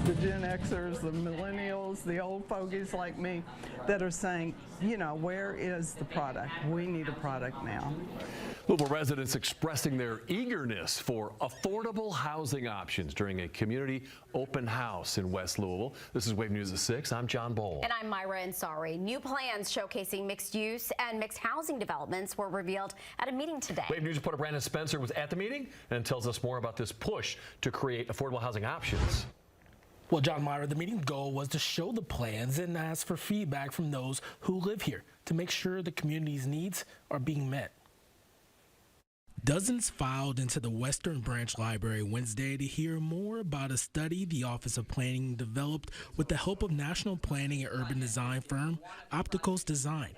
the Gen Xers, the millennials, the old fogies like me that are saying, you know, where is the product? We need a product now. Louisville residents expressing their eagerness for affordable housing options during a community open house in West Louisville. This is Wave News at 6. I'm John Bowl. And I'm Myra Ansari. New plans showcasing mixed use and mixed housing developments were revealed at a meeting today. Wave News reporter Brandon Spencer was at the meeting and tells us more about this push to create affordable housing options. Well, John, Myra, the meeting's goal was to show the plans and ask for feedback from those who live here to make sure the community's needs are being met. Dozens filed into the Western Branch Library Wednesday to hear more about a study the Office of Planning developed with the help of national planning and urban design firm Opticos Design.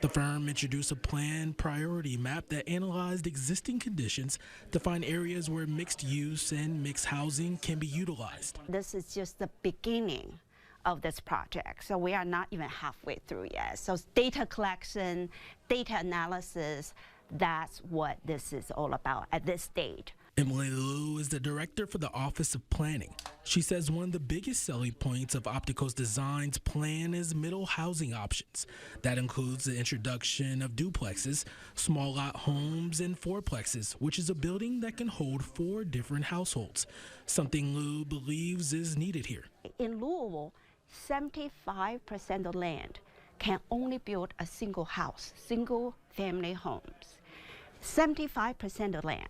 The firm introduced a plan priority map that analyzed existing conditions to find areas where mixed use and mixed housing can be utilized. This is just the beginning of this project, so we are not even halfway through yet. So data collection, data analysis, that's what this is all about at this stage. Emily Liu is the director for the Office of Planning. She says one of the biggest selling points of Opticos Design's plan is middle housing options. That includes the introduction of duplexes, small lot homes, and fourplexes, which is a building that can hold 4 different households, something Liu believes is needed here. In Louisville, 75% of land can only build a single house, single family homes. 75% of land.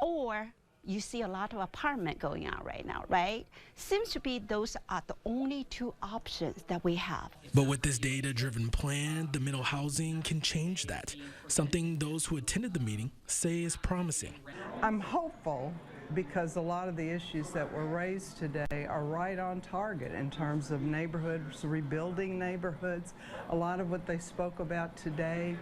Or you see a lot of apartment going on right now, right? Seems to be those are the only 2 options that we have. But with this data-driven plan, the middle housing can change that, something those who attended the meeting say is promising. I'm hopeful because a lot of the issues that were raised today are right on target in terms of neighborhoods, rebuilding neighborhoods. A lot of what they spoke about today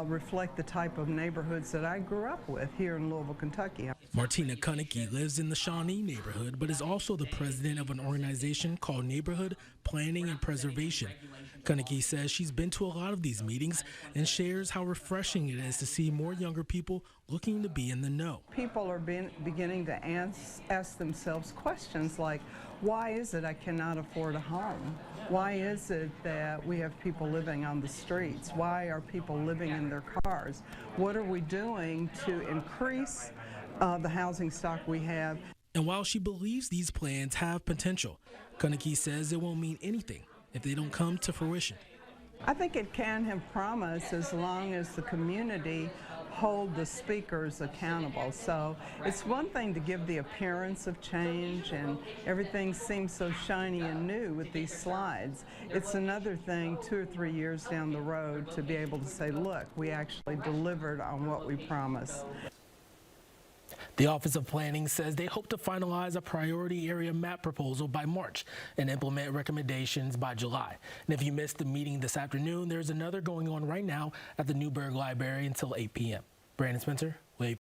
reflect the type of neighborhoods that I grew up with here in Louisville, Kentucky. Martina Kunicki lives in the Shawnee neighborhood, but is also the president of an organization called Neighborhood Planning and Preservation. Kunicki says she's been to a lot of these meetings and shares how refreshing it is to see more younger people looking to be in the know. People are beginning to ask themselves questions like, why is it I cannot afford a home? Why is it that we have people living on the streets? Why are people living in their cars? What are we doing to increase the housing stock we have? And while she believes these plans have potential, Kunicki says it won't mean anything if they don't come to fruition. I think it can have promise as long as the community hold the speakers accountable. So it's one thing to give the appearance of change and everything seems so shiny and new with these slides. It's another thing 2 or 3 years down the road to be able to say, look, we actually delivered on what we promised. The Office of Planning says they hope to finalize a priority area map proposal by March and implement recommendations by July. And if you missed the meeting this afternoon, there's another going on right now at the Newburgh Library until 8 p.m. Brandon Spencer, Wave.